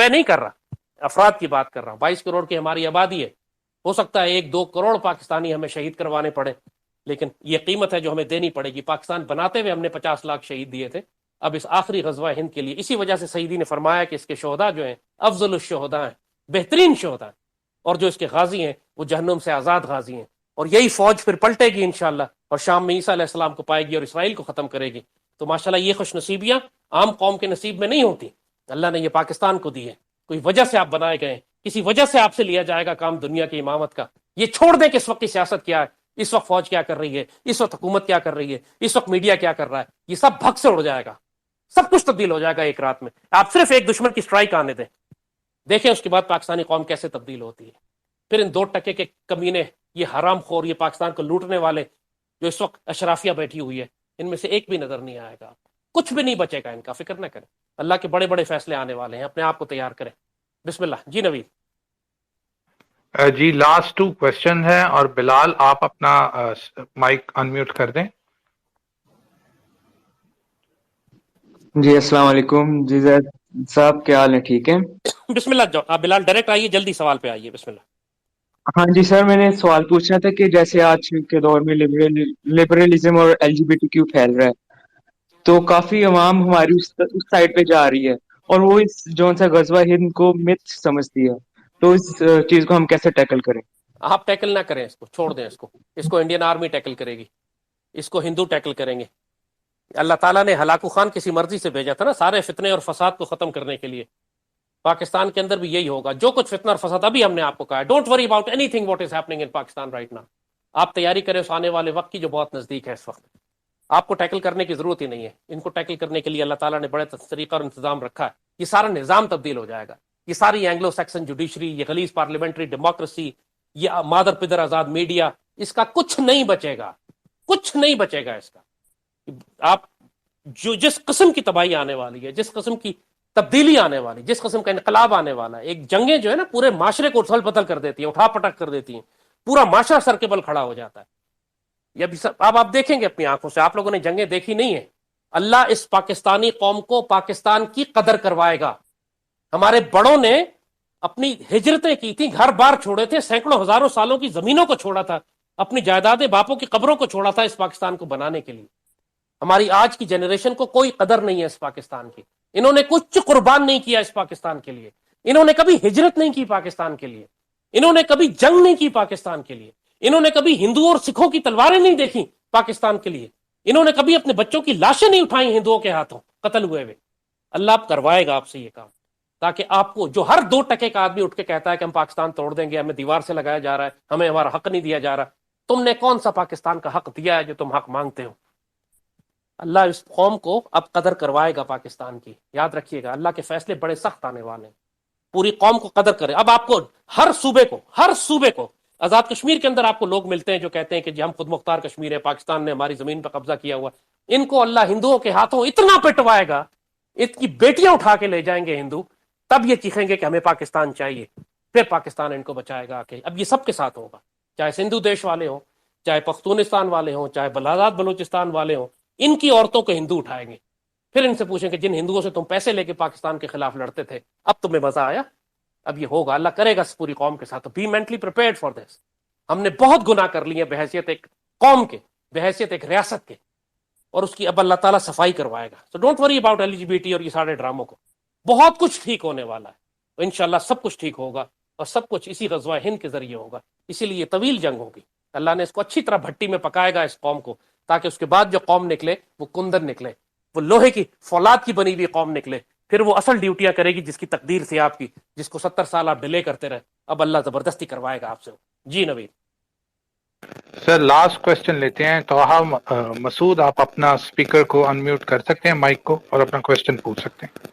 میں نہیں کر رہا، افراد کی بات کر رہا ہوں. 22 کروڑ کی ہماری آبادی ہے، ہو سکتا ہے 1-2 کروڑ پاکستانی ہمیں شہید کروانے پڑے، لیکن یہ قیمت ہے جو ہمیں دینی پڑے گی. پاکستان بناتے ہوئے ہم نے 50 لاکھ شہید دیے تھے، اب اس آخری غزوہ ہند کے لیے اسی وجہ سے سیدی نے فرمایا کہ اس کے شہداء جو ہیں افضل الشہداء ہیں، بہترین شہداء ہیں، اور جو اس کے غازی ہیں وہ جہنم سے آزاد غازی ہیں. اور یہی فوج پھر پلٹے گی انشاءاللہ، اور شام میں عیسیٰ علیہ السلام کو پائے گی اور اسرائیل کو ختم کرے گی. تو ماشاءاللہ یہ خوش نصیبیاں عام قوم کے نصیب میں نہیں ہوتی، اللہ نے یہ پاکستان کو دی ہے. کوئی وجہ سے آپ بنائے گئے، کسی وجہ سے آپ سے لیا جائے گا کام دنیا کی امامت کا. یہ چھوڑ دیں کہ اس وقت کی سیاست کیا ہے، اس وقت فوج کیا کر رہی ہے، اس وقت حکومت کیا کر رہی ہے، اس وقت میڈیا کیا کر رہا ہے، یہ سب بھگ سے اڑ جائے گا، سب کچھ تبدیل ہو جائے گا ایک رات میں. آپ صرف ایک دشمن کی سٹرائک آنے دیں، دیکھیں اس کے بعد پاکستانی قوم کیسے تبدیل ہوتی ہے. پھر ان 2% کے کمینے، یہ حرام خور، یہ پاکستان کو لوٹنے والے جو اس وقت اشرافیہ بیٹھی ہوئی ہے، ان میں سے ایک بھی نظر نہیں آئے گا، کچھ بھی نہیں بچے گا ان کا. فکر نہ کریں، اللہ کے بڑے بڑے فیصلے آنے والے ہیں، اپنے آپ کو تیار کریں. بسم اللہ. جی نوید. جی لاسٹ 2 کوشچن ہے، اور بلال آپ اپنا مائک انمیوٹ کر دیں. جی السلام علیکم. جی زید صاحب کیا حال ہے؟ ٹھیک ہے. بسم اللہ. آپ بلال ڈائریکٹ آئیے، جلدی سوال پہ آئیے. بسم اللہ. ہاں جی سر، میں نے سوال پوچھنا تھا کہ جیسے آج کے دور میں لبرلزم اور LGBTQ پھیل رہا ہے، تو کافی عوام ہماری اس سائڈ پہ جا رہی ہے، اور وہ اس جون سا غزوہ ہند کو مت سمجھتی ہے. تو اس چیز کو ہم کیسے ٹیکل کریں؟ آپ ٹیکل نہ کریں اس کو، چھوڑ دیں اس کو انڈین آرمی ٹیکل کرے گی، اس کو ہندو ٹیکل کریں گے. اللہ تعالیٰ نے ہلاکو خان کسی مرضی سے بھیجا تھا نا، سارے فتنے اور فساد کو ختم کرنے کے لیے. پاکستان کے اندر بھی یہی ہوگا، جو کچھ فتنہ اور فساد ابھی ہم نے آپ کو کہا ہے. Don't worry about any thing what is happening in Pakistan right now. آپ تیاری کریں اس آنے والے وقت کی جو بہت نزدیک ہے. اس وقت آپ کو ٹیکل کرنے کی ضرورت ہی نہیں ہے. ان کو ٹیکل کرنے کے لیے اللہ تعالیٰ نے بڑے طریقہ اور انتظام رکھا ہے. یہ سارا نظام تبدیل ہو جائے گا. یہ ساری اینگلو سیکسن جوڈیشری، یہ غلیظ پارلیمنٹری ڈیموکریسی، یہ مادر پدر آزاد میڈیا، اس کا کچھ نہیں بچے گا، کچھ نہیں بچے گا اس کا. آپ جو جس قسم کی تباہی آنے والی ہے، جس قسم کی تبدیلی آنے والی، جس قسم کا انقلاب آنے والا ہے، ایک جنگیں جو ہے نا پورے معاشرے کو اتھل پتھل کر دیتی ہیں، اٹھا پٹک کر دیتی ہیں، پورا معاشرہ سر کے بل کھڑا ہو جاتا ہے. یہ اب آپ دیکھیں گے اپنی آنکھوں سے، آپ لوگوں نے جنگیں دیکھی نہیں ہیں. اللہ اس پاکستانی قوم کو پاکستان کی قدر کروائے گا. ہمارے بڑوں نے اپنی ہجرتیں کی تھیں، گھر بار چھوڑے تھے، سینکڑوں ہزاروں سالوں کی زمینوں کو چھوڑا تھا، اپنی جائیدادیں باپوں کی قبروں کو چھوڑا تھا اس پاکستان کو بنانے کے لیے. ہماری آج کی جنریشن کو کوئی قدر نہیں ہے اس پاکستان کی. انہوں نے کچھ قربان نہیں کیا اس پاکستان کے لیے. انہوں نے کبھی ہجرت نہیں کی پاکستان کے لیے. انہوں نے کبھی جنگ نہیں کی پاکستان کے لیے. انہوں نے کبھی ہندوؤں اور سکھوں کی تلواریں نہیں دیکھی پاکستان کے لیے. انہوں نے کبھی اپنے بچوں کی لاشیں نہیں اٹھائی ہندوؤں کے ہاتھوں قتل ہوئے ہوئے. اللہ آپ کروائے گا آپ سے یہ کام، تاکہ آپ کو جو ہر 2% کا آدمی اٹھ کے کہتا ہے کہ ہم پاکستان توڑ دیں گے، ہمیں دیوار سے لگایا جا رہا ہے، ہمیں ہمارا حق نہیں دیا جا رہا، تم نے کون سا پاکستان کا حق دیا ہے جو تم حق مانگتے ہو؟ اللہ اس قوم کو اب قدر کروائے گا پاکستان کی. یاد رکھیے گا، اللہ کے فیصلے بڑے سخت آنے والے ہیں. پوری قوم کو قدر کرے. اب آپ کو ہر صوبے کو آزاد کشمیر کے اندر آپ کو لوگ ملتے ہیں جو کہتے ہیں کہ جی ہم خود مختار کشمیر ہے، پاکستان نے ہماری زمین پہ قبضہ کیا ہوا. ان کو اللہ ہندوؤں کے ہاتھوں اتنا پٹوائے گا، ان کی بیٹیاں اٹھا کے لے جائیں گے ہندو، تب یہ چیخیں گے کہ ہمیں پاکستان چاہیے. پھر پاکستان ان کو بچائے گا کہ اب یہ سب کے ساتھ ہوگا، چاہے سندھو دیش والے ہوں، چاہے پختونستان والے ہوں، چاہے بلازاد بلوچستان والے ہوں. ان کی عورتوں کو ہندو اٹھائیں گے، پھر ان سے پوچھیں کہ جن ہندوؤں سے تم پیسے لے کے پاکستان کے خلاف لڑتے تھے اب تمہیں مزہ آیا؟ اب یہ ہوگا، اللہ کرے گا پوری قوم کے ساتھ. Be mentally prepared for this. ہم نے بہت گناہ کر لیے بحیثیت ایک قوم کے، بحیثیت ایک ریاست کے، اور اس کی اب اللہ تعالیٰ صفائی کروائے گا. So don't worry about LGBT اور یہ سارے ڈراموں کو. بہت کچھ ٹھیک ہونے والا ہے، انشاءاللہ سب کچھ ٹھیک ہوگا، اور سب کچھ اسی غزوہ ہند کے ذریعے ہوگا. اسی لیے طویل جنگ ہوگی. اللہ نے اس کو اچھی طرح بھٹی میں پکائے گا اس قوم کو، تاکہ اس کے بعد جو قوم نکلے وہ کندن نکلے، وہ لوہے کی فولاد کی بنی ہوئی قوم نکلے. پھر وہ اصل ڈیوٹیاں کرے گی جس کی تقدیر تھی آپ کی، جس کو 70 سال آپ ڈیلے کرتے رہے، اب اللہ زبردستی کروائے گا آپ سے. جی نوید. سر لاسٹ کوشچن لیتے ہیں. تو مسعود آپ اپنا اسپیکر کو انمیوٹ کر سکتے ہیں، مائک کو، اور اپنا کوشچن پوچھ سکتے ہیں.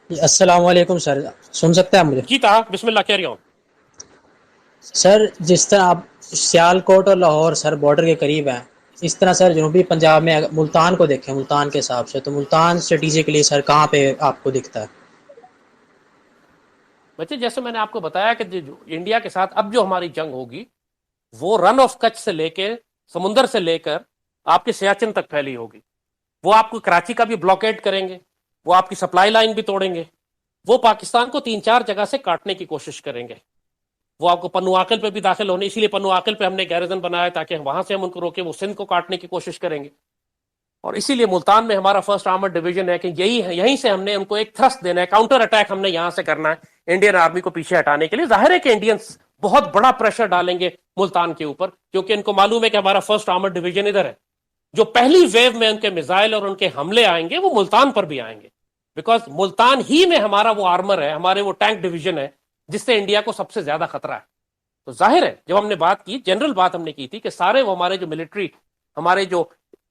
السلام علیکم سر، سن سکتے ہیں مجھے؟ جی تھا، بسم اللہ، کہہ رہا ہوں. سر جس طرح آپ سیال کوٹ اور لاہور سر بارڈر کے قریب ہیں، اس طرح سر جنوبی پنجاب میں ملتان کو دیکھیں، ملتان کے حساب سے تو ملتان اسٹریٹجیکلی سر کہاں پہ آپ کو دکھتا ہے؟ بچے جیسے میں نے آپ کو بتایا کہ جو انڈیا کے ساتھ اب جو ہماری جنگ ہوگی وہ رن آف کچھ سے لے کے سمندر سے لے کر آپ کے سیاچن تک پھیلی ہوگی. وہ آپ کو کراچی کا بھی بلاکیڈ کریں گے، وہ آپ کی سپلائی لائن بھی توڑیں گے، وہ پاکستان کو 3-4 جگہ سے کاٹنے کی کوشش کریں گے. وہ آپ کو پنو عاقل پہ بھی داخل ہونے، اسی لیے پنو عاقل پہ ہم نے گیرزن بنایا تاکہ وہاں سے ہم ان کو روکیں. وہ سندھ کو کاٹنے کی کوشش کریں گے، اور اسی لیے ملتان میں ہمارا فرسٹ آرمڈ ڈویژن ہے کہ یہیں سے ہم نے ان کو ایک تھرسٹ دینا ہے، کاؤنٹر اٹیک ہم نے یہاں سے کرنا ہے انڈین آرمی کو پیچھے ہٹانے کے لیے. ظاہر ہے کہ انڈینس بہت بڑا پریشر ڈالیں گے ملتان کے اوپر، کیونکہ ان کو معلوم ہے کہ ہمارا فرسٹ آرمڈ ڈویژن ادھر ہے. جو پہلی ویو میں ان کے میزائل اور ان کے حملے آئیں گے وہ ملتان پر بھی آئیں گے، بیکاز ملتان ہی میں ہمارا وہ آرمر ہے، ہمارے وہ ٹینک ڈویژن ہے جس سے انڈیا کو سب سے زیادہ خطرہ ہے. تو ظاہر ہے جب ہم نے بات کی، جنرل بات ہم نے کی تھی کہ سارے وہ ہمارے جو ملٹری، ہمارے جو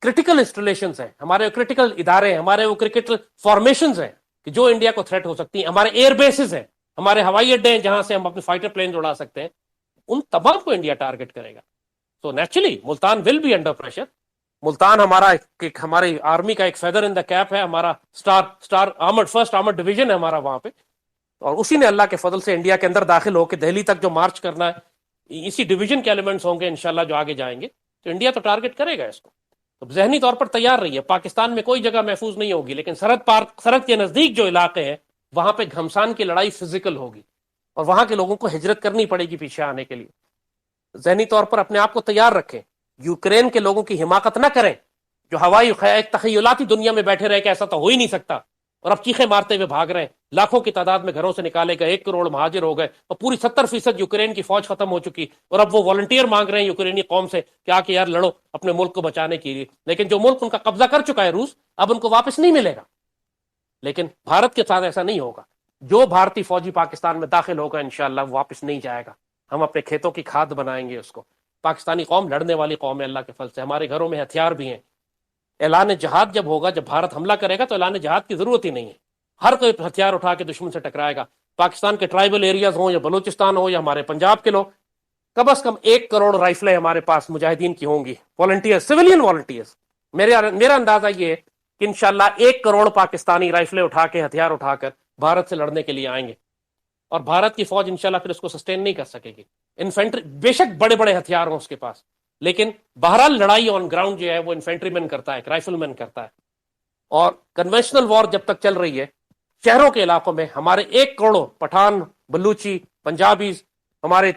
کرٹیکل انسٹالیشنز ہیں، ہمارے کرٹیکل ادارے ہیں، ہمارے وہ کرٹیکل فارمیشنز ہیں کہ جو انڈیا کو تھریٹ ہو سکتی ہیں، ہمارے ایئر بیسز ہیں، ہمارے ہوائی اڈے ہیں جہاں سے ہم اپنے فائٹر پلین اڑا سکتے ہیں، ان تمام کو انڈیا ٹارگٹ کرے گا. تو naturally Multan will be under pressure. Multan ہماری آرمی کا ایک فیدر ان دا کیپ ہے، ہمارا star armed first armed division ہے ہمارا وہاں پہ، اور اسی نے اللہ کے فضل سے انڈیا کے اندر داخل ہو کے دہلی تک جو مارچ کرنا ہے، اسی ڈویژن کے ایلیمنٹس ہوں گے انشاءاللہ جو آگے جائیں گے، تو انڈیا تو ٹارگٹ کرے گا اس کو. تو ذہنی طور پر تیار رہیے. پاکستان میں کوئی جگہ محفوظ نہیں ہوگی، لیکن سرحد کے نزدیک جو علاقے ہیں وہاں پہ گھمسان کی لڑائی فزیکل ہوگی، اور وہاں کے لوگوں کو ہجرت کرنی پڑے گی پیچھے آنے کے لیے. ذہنی طور پر اپنے آپ کو تیار رکھیں. یوکرین کے لوگوں کی حماقت نہ کریں جو ہوائی ایک تخیلاتی دنیا میں بیٹھے رہے کہ ایسا تو ہو ہی نہیں سکتا، اور اب چیخیں مارتے ہوئے بھاگ رہے ہیں. لاکھوں کی تعداد میں گھروں سے نکالے گئے، 1 کروڑ مہاجر ہو گئے، اور پوری 70% یوکرین کی فوج ختم ہو چکی، اور اب وہ والنٹیئر مانگ رہے ہیں یوکرینی قوم سے کہ آ کے یار لڑو اپنے ملک کو بچانے کے لیے. لیکن جو ملک ان کا قبضہ کر چکا ہے روس، اب ان کو واپس نہیں ملے گا. لیکن بھارت کے ساتھ ایسا نہیں ہوگا. جو بھارتی فوجی پاکستان میں داخل ہوگا انشاءاللہ وہ واپس نہیں جائے گا. ہم اپنے کھیتوں کی کھاد بنائیں گے اس کو. پاکستانی قوم لڑنے والی قوم ہے اللہ کے فضل سے. ہمارے گھروں میں ہتھیار بھی ہیں. اعلان جہاد جب ہوگا، جب بھارت حملہ کرے گا تو اعلان جہاد کی ضرورت ہی نہیں ہے. ہر کوئی ہتھیار اٹھا کے دشمن سے ٹکرائے گا. پاکستان کے ٹرائبل ایریاز ہوں یا بلوچستان ہو یا ہمارے پنجاب کے لوگ، کم از کم 1 کروڑ رائفلیں ہمارے پاس مجاہدین کی ہوں گی، والنٹیئر، سویلین والنٹیئرز. میرا اندازہ یہ ہے کہ انشاءاللہ 1 کروڑ پاکستانی رائفلیں اٹھا کے، ہتھیار اٹھا کر بھارت سے لڑنے کے لیے آئیں گے، اور بھارت کی فوج انشاءاللہ پھر اس کو سسٹین نہیں کر سکے گی. انفینٹری بے شک بڑے بڑے ہتھیار ہوں اس کے پاس، لیکن بہرحال لڑائی آن گراؤنڈ جو ہے وہ انفینٹری مین کرتا ہے، ایک رائفل مین کرتا ہے. اور کنونشنل وار جب تک چل رہی ہے، شہروں کے علاقوں میں ہمارے 1 کروڑ پٹھان، بلوچی، پنجابیز، ہمارے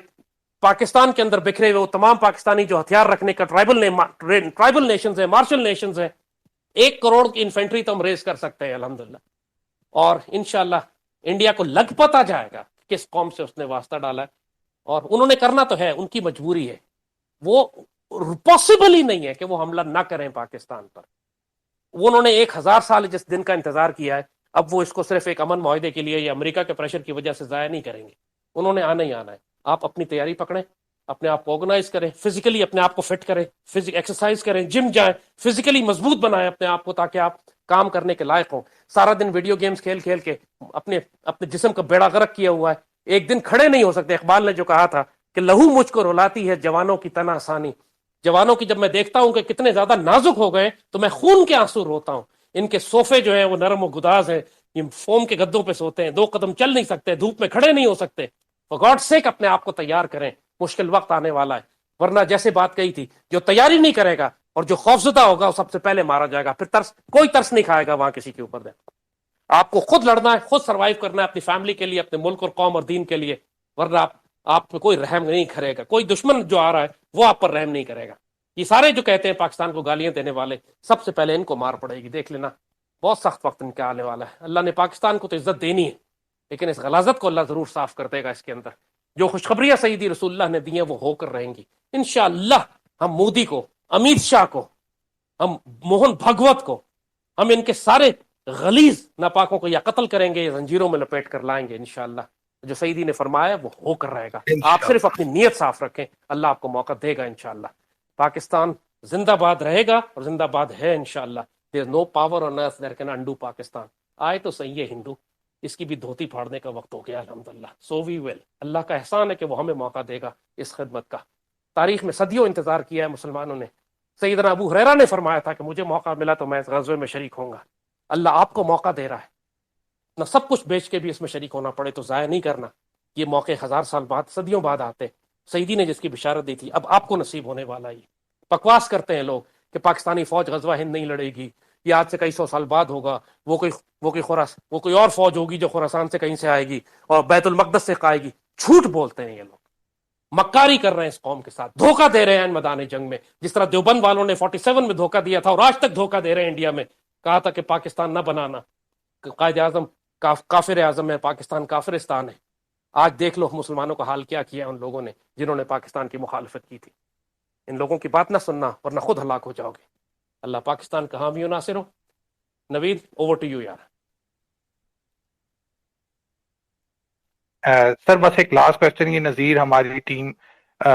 پاکستان کے اندر بکھرے ہوئے وہ تمام پاکستانی جو ہتھیار رکھنے کا ٹرائبل نیشنز ہیں، مارشل نیشنز ہیں، 1 کروڑ کی انفینٹری تو ہم ریز کر سکتے ہیں الحمدللہ. اور انشاءاللہ انڈیا کو لگ پتا جائے گا کس قوم سے اس نے واسطہ ڈالا ہے، اور انہوں نے کرنا تو ہے، ان کی مجبوری ہے. وہ پاسبل ہی نہیں ہے کہ وہ حملہ نہ کریں پاکستان پر. وہ انہوں نے 1000 سال جس دن کا انتظار کیا ہے، اب وہ اس کو صرف ایک امن معاہدے کے لیے یا امریکہ کے پریشر کی وجہ سے ضائع نہیں کریں گے. انہوں نے آنا ہی آنا ہے. آپ اپنی تیاری پکڑیں، اپنے آپ کو آرگنائز کریں، فزیکلی اپنے آپ کو فٹ کریں، ایکسرسائز کریں، جم جائیں، فزیکلی مضبوط بنائیں اپنے آپ کو تاکہ آپ کام کرنے کے لائق ہوں. سارا دن ویڈیو گیمز کھیل کھیل کے اپنے جسم کا بیڑا غرق کیا ہوا ہے. ایک دن کھڑے نہیں ہو سکتے. اقبال نے جو کہا تھا کہ لہو مجھ کو رلاتی ہے جوانوں کی تن آسانی. جوانوں کی جب میں دیکھتا ہوں کہ کتنے زیادہ نازک ہو گئے تو میں خون کے آنسو روتا ہوں. ان کے صوفے جو ہیں وہ نرم و گداز ہیں، یہ فوم کے گدوں پہ سوتے ہیں، 2 قدم چل نہیں سکتے، دھوپ میں کھڑے نہیں ہو سکتے. فار گاڈ سیک اپنے آپ کو تیار کریں، مشکل وقت آنے والا ہے. ورنہ جیسے بات کہی تھی، جو تیاری نہیں کرے گا اور جو خوفزدہ ہوگا وہ سب سے پہلے مارا جائے گا. پھر کوئی ترس نہیں کھائے گا وہاں کسی کے اوپر. آپ کو خود لڑنا ہے، خود سروائیو کرنا ہے اپنی فیملی کے لیے، اپنے ملک اور قوم اور دین کے لیے. ورنہ آپ پہ کوئی رحم نہیں کرے گا. کوئی دشمن جو آ رہا ہے وہ آپ پر رحم نہیں کرے گا. یہ سارے جو کہتے ہیں پاکستان کو گالیاں دینے والے، سب سے پہلے ان کو مار پڑے گی. دیکھ لینا بہت سخت وقت ان کا آنے والا ہے. اللہ نے پاکستان کو تو عزت دینی ہے، لیکن اس غلاظت کو اللہ ضرور صاف کر دے گا. اس کے اندر جو خوشخبریاں سیدی رسول اللہ نے دی ہیں وہ ہو کر رہیں گی انشاءاللہ. ہم مودی کو، امیت شاہ کو، ہم موہن بھگوت کو، ہم ان کے سارے غلیظ ناپاکوں کو یا قتل کریں گے یا زنجیروں میں لپیٹ کر لائیں گے انشاءاللہ. جو سیدی نے فرمایا وہ ہو کر رہے گا. آپ صرف اپنی نیت صاف رکھیں، اللہ آپ کو موقع دے گا انشاءاللہ. پاکستان زندہ باد رہے گا اور زندہ باد ہے انشاءاللہ. There is no power on earth that can undo Pakistan. آئے تو صحیح ہے ہندو، اس کی بھی دھوتی پھاڑنے کا وقت ہو گیا الحمدللہ. So we will. اللہ کا احسان ہے کہ وہ ہمیں موقع دے گا اس خدمت کا. تاریخ میں صدیوں انتظار کیا ہے مسلمانوں نے. سیدنا ابو ہریرہ نے فرمایا تھا کہ مجھے موقع ملا تو میں اس غزوے میں شریک ہوں گا. اللہ آپ کو موقع دے رہا ہے. نہ سب کچھ بیچ کے بھی اس میں شریک ہونا پڑے تو ضائع نہیں کرنا. یہ موقع 1000 سال بعد، صدیوں بعد آتے. سیدی نے جس کی بشارت دی تھی اب آپ کو نصیب ہونے والا. یہ بکواس کرتے ہیں لوگ کہ پاکستانی فوج غزوہ ہند نہیں لڑے گی، یہ آج سے کئی سو سال بعد ہوگا، وہ کوئی اور فوج ہوگی جو خراسان سے کہیں سے آئے گی اور بیت المقدس سے آئے گی. جھوٹ بولتے ہیں یہ لوگ، مکاری کر رہے ہیں اس قوم کے ساتھ، دھوکہ دے رہے ہیں میدان جنگ میں، جس طرح دیوبند والوں نے 47 میں دھوکہ دیا تھا اور آج تک دھوکہ دے رہے ہیں. انڈیا میں کہا تھا کہ پاکستان نہ بنانا، قائد اعظم کافر اعظم ہے، پاکستان کافرستان ہے. آج دیکھ لو مسلمانوں کا حال کیا کیا ان لوگوں نے جنہوں نے پاکستان کی مخالفت کی تھی. ان لوگوں کی بات نہ سننا ورنہ خود ہلاک ہو جاؤ گے. اللہ پاکستان کا حامی و ناصر ہو. نوید اوور ٹو یو یار. سر بس ایک لاسٹ کوشچن، یہ نذیر ہماری ٹیم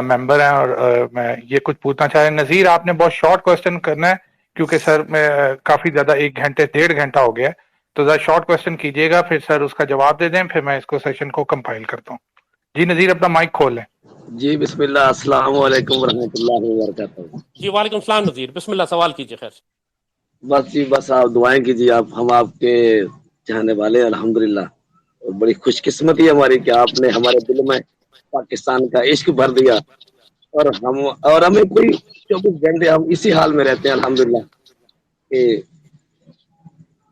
ممبر ہیں اور میں یہ کچھ پوچھنا چاہ رہا ہوں. نذیر آپ نے بہت شارٹ کوشچن کرنا ہے کیونکہ سر میں کافی زیادہ 1.5 گھنٹہ ہو گیا ہے، تو ذرا شارٹ کوشچن کیجیے گا، پھر سر اس کا جواب دے دیں، پھر میں اس کو سیشن کو کمپائل کرتا ہوں. جی نذیر اپنا مائک کھول لیں. جی بسم اللہ، السلام علیکم ورحمۃ اللہ وبرکاتہ. جی وعلیکم السلام نذیر، بسم اللہ، سوال کیجیے. خیر بس آپ دعائیں کیجیے. ہم آپ کے چاہنے والے ہیں الحمدللہ، اور بڑی خوش قسمتی ہماری کہ آپ نے ہمارے دل میں پاکستان کا عشق بھر دیا، اور ہمیں کوئی 24 گھنٹے ہم اسی حال میں رہتے ہیں الحمدللہ کہ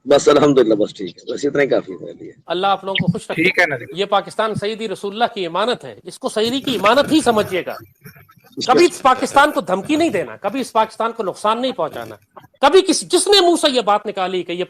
بس الحمدللہ، بس ٹھیک ہے، بس اتنا ہی کافی ہے. اللہ آپ لوگوں کو خوش رکھے. ٹھیک ہے نذیر. یہ پاکستان سیدی رسول اللہ کی امانت ہے، اس کو سیدی کی امانت ہی سمجھیے گا. کبھی اس پاکستان کو دھمکی نہیں دینا، کبھی اس پاکستان کو نقصان نہیں پہنچانا. کبھی جس نے منہ سے یہ بات نکالی کہ یہ